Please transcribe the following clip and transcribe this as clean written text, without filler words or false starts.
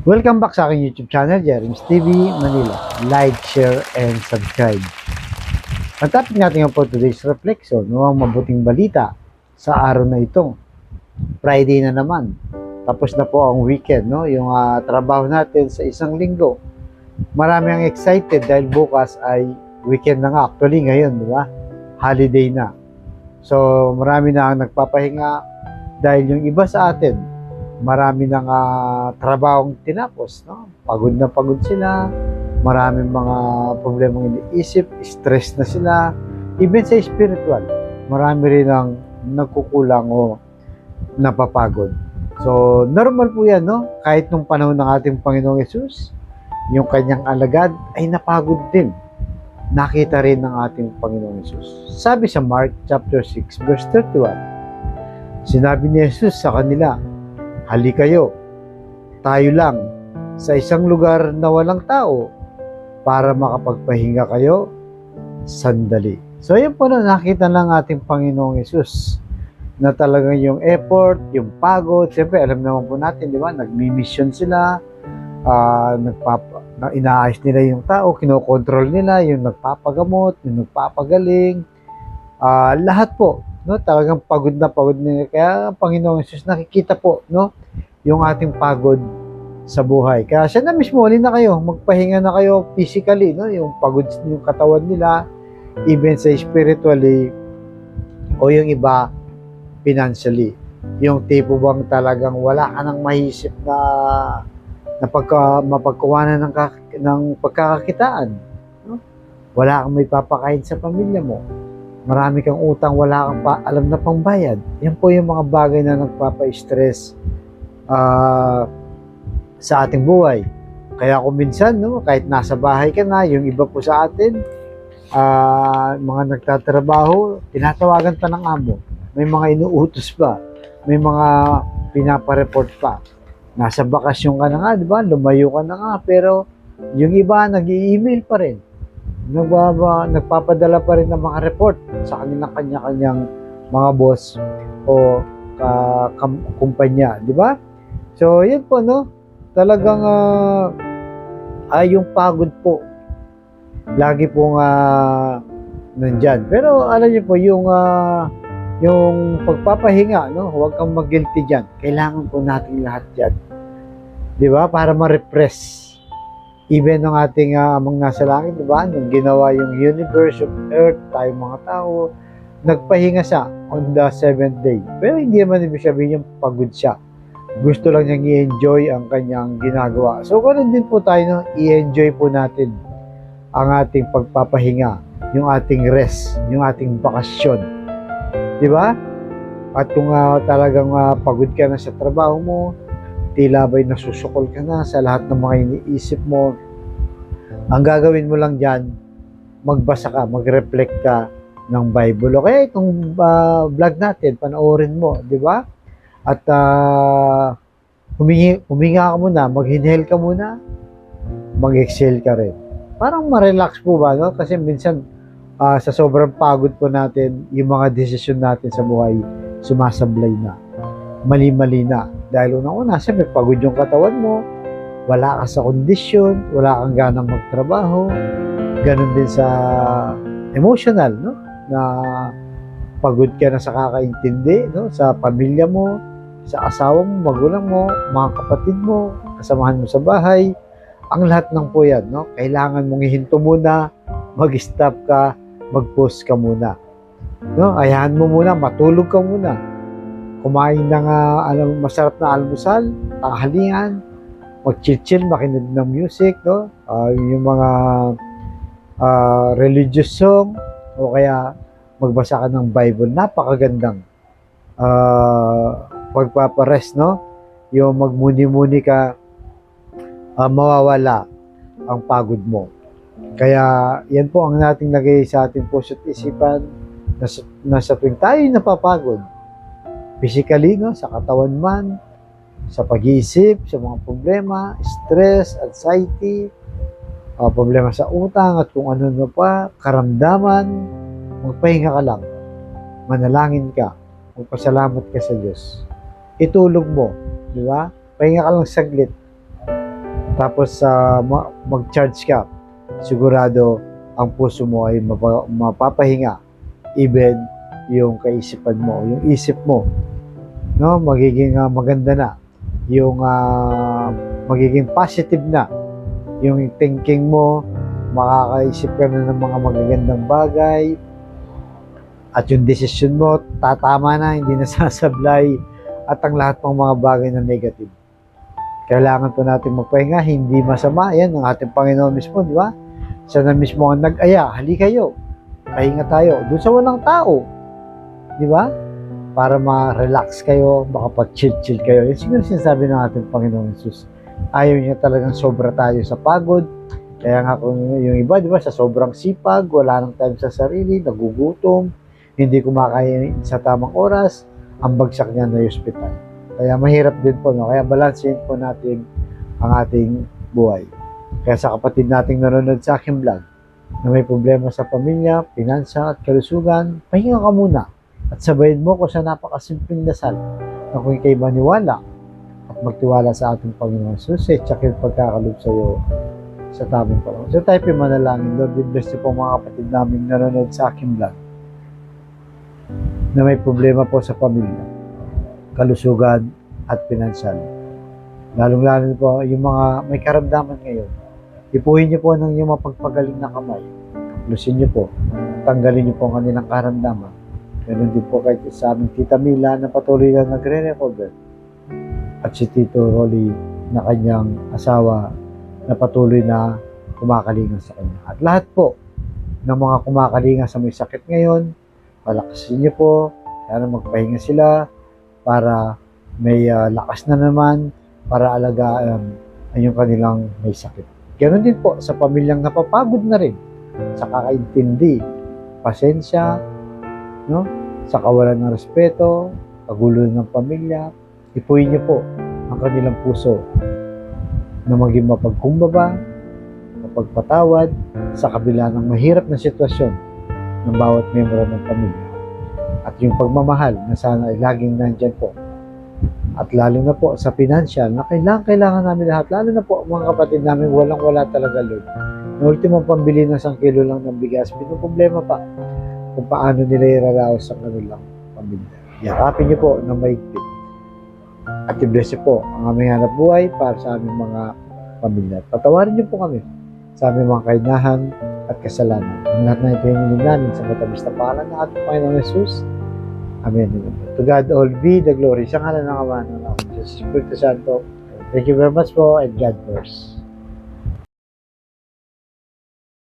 Welcome back sa aking YouTube channel, Jeremy's TV Manila. Like, share, and subscribe. Ang topic natin po today's reflection, ang mabuting balita sa araw na ito. Friday na naman. Tapos na po ang weekend, no? Yung trabaho natin sa isang linggo. Marami ang excited dahil bukas ay weekend na nga. Actually, ngayon, di ba? Holiday na. So, marami na ang nagpapahinga dahil yung iba sa atin, marami ng trabahong tinapos, no? Pagod na pagod sila, maraming mga problemang iniisip, stress na sila, even sa spiritual, marami rin ang nagkukulang o napapagod. So, normal po yan, no? Kahit nung panahon ng ating Panginoong Yesus, yung kanyang alagad ay napagod din. Nakita rin ng ating Panginoong Yesus. Sabi sa Mark chapter 6, verse 31, sinabi ni Jesus sa kanila, "Hali kayo, tayo lang sa isang lugar na walang tao para makapagpahinga kayo sandali." So yun po na nakita ng ating Panginoong Yesus na talagang yung effort, yung pagod, siyempre alam naman po natin, di ba, nagmi-mission sila, inaayos nila yung tao, kinokontrol nila, yung nagpapagamot, yung nagpapagaling, lahat po. No, talagang pagod na pagod nila. Kaya ang Panginoong Hesus nakikita po, no, yung ating pagod sa buhay. Kaya siya na mismo, halina kayo, magpahinga na kayo physically, no, yung pagod yung katawan nila, even sa spiritually, o yung iba, financially. Yung tipo bang talagang wala ka nang maisip na mapagkuhanan ng pagkakakitaan. No? Wala kang may papakain sa pamilya mo. Marami kang utang, wala kang alam na pangbayad. Yan po yung mga bagay na nagpapa-stress sa ating buhay. Kaya kung minsan, no, kahit nasa bahay ka na, yung iba po sa atin, mga nagtatrabaho, tinatawagan pa ng amo. May mga inuutos pa. May mga pinapareport pa. Nasa bakasyon ka na nga, di ba? Lumayo ka na nga, pero yung iba nag-i-email pa rin. Nagpapadala pa rin ng mga report sa kanilang kanya-kanyang mga boss o kumpanya, di ba? So, yun po, no? Talagang yung pagod po lagi pong nandyan. Pero alam niyo po, yung pagpapahinga, no? Huwag kang mag-guilty dyan. Kailangan po natin lahat dyan. Di ba? Para ma-repress. Even ng ating amang nasa langit, diba? Nung ginawa yung universe of earth, tayong mga tao, nagpahinga siya on the 7th day. Pero hindi naman ibig sabihin yung pagod siya. Gusto lang niyang i-enjoy ang kanyang ginagawa. So, ganun din po tayo, no? I-enjoy po natin ang ating pagpapahinga, yung ating rest, yung ating bakasyon. Diba? At kung talagang pagod ka na sa trabaho mo, tila ba'y nasusukol ka na sa lahat ng mga iniisip mo, ang gagawin mo lang dyan, magbasa ka, mag-reflect ka ng Bible. O kaya itong vlog natin, panoorin mo, di ba? At huminga ka muna, mag-inhale ka muna, mag-exhale ka rin. Parang ma-relax po ba, no? Kasi minsan, sa sobrang pagod po natin, yung mga desisyon natin sa buhay, sumasablay na. Mali-mali na. Dahil unang-una, siyempre, pagod yung katawan mo, wala ka sa kondisyon, wala kang ganang magtrabaho, ganun din sa emotional, no? Na pagod ka na sa kakaintindi, no? Sa pamilya mo, sa asawa mo, magulang mo, mga kapatid mo, kasamahan mo sa bahay, ang lahat ng po yan, no? Kailangan mong ihinto muna, mag-stop ka, mag-pause ka muna. No? Ayahan mo muna, matulog ka muna. Kumain ng masarap na almusal, tanghalian, mag-chill, makinig ng music, no? Yung mga religious song, o kaya magbasa ka ng Bible. Napakagandang pagpaparest, no? Yung magmuni-muni ka, mawawala ang pagod mo. Kaya yan po ang nating lagay sa ating puso't isipan na sa tuwing tayo napapagod, physically, no, sa katawan man, sa pag-iisip, sa mga problema, stress, anxiety, problema sa utang at kung ano pa, karamdaman, magpahinga ka lang, manalangin ka, magpasalamat ka sa Diyos, itulog mo, di ba? Pahinga ka lang saglit, Tapos mag-charge ka, sigurado ang puso mo ay mapapahinga, even yung kaisipan mo, yung isip mo, no, magiging maganda na, yung magiging positive na yung thinking mo, makakaisip ka na ng mga magagandang bagay, at yung desisyon mo tatama na, hindi na sasablay, at ang lahat ng mga bagay na negative. Kailangan po natin magpahinga, hindi masama. Yan ang ating Panginoon mismo, di ba? Siya na mismo ang nag-aya, hali kayo, pahinga tayo doon sa walang tao, di ba? Para ma-relax kayo, makapag-chill-chill kayo. Yan siguro sinasabi ng ating Panginoon Jesus. Ayaw niya talagang sobra tayo sa pagod. Kaya nga kung yung iba, di ba, sa sobrang sipag, wala nang time sa sarili, nagugutom, hindi kumakain sa tamang oras, ang bagsak niya na hospital. Kaya mahirap din po, no? Kaya balansehin po natin ang ating buhay. Kaya sa kapatid nating nanonood sa aking vlog, na may problema sa pamilya, pinansa at kalusugan, pahinga ka muna at sabayin mo ko sa napakasimpleng dasal na kung ikay maniwala at magtiwala sa ating Panginoon Jesus, tsak yung pagkakalob sa iyo sa tamang panahon. So tayo po manalangin. Lord, bless niyo po mga kapatid namin nanonood sa aking vlog na may problema po sa pamilya, kalusugan at pinansyal. Lalong-lalo po yung mga may karamdaman ngayon. Ipuhin niyo po ng iyong mapagpagaling na kamay. Kaplusin niyo po. Tanggalin niyo po ang kanilang karamdaman. Ganun din po kahit sa aming Tita Mila na patuloy na nagre-recover. At si Tito Rolly na kanyang asawa na patuloy na kumakalinga sa kanya. At lahat po ng mga kumakalinga sa may sakit ngayon, palakasin niyo po. Sana magpahinga sila para may lakas na naman para alagaan ang yung kanilang may sakit. Ganon din po sa pamilyang napapagod na rin sa kakaintindi, pasensya, no? Sa kawalan ng respeto, kagulo ng pamilya, ipuin niyo po ang kanilang puso na maging mapagkumbaba, mapagpatawad sa kabila ng mahirap na sitwasyon ng bawat miyembro ng pamilya. At yung pagmamahal na sana ay laging nandyan po. At lalo na po sa financial na kailangan namin lahat, lalo na po mga kapatid namin walang-wala talaga, Lord. Na ultimong pambili ng 1 kilo lang ng bigas, may problema pa kung paano nila iraraos sa kanilang pamilya. Yakapin niyo po na maigpit. At i-bless niyo po ang aming hanap buhay para sa aming mga pamilya. Patawarin niyo po kami sa aming mga kainahan at kasalanan. Ang lahat na ito yung namin sa matamis na pangalan ng ating Panginoon Jesus. Amen. To God all be the glory. Sa ngalan ng Ama ng Diyos, Espiritu Santo. Thank you very much po and God bless.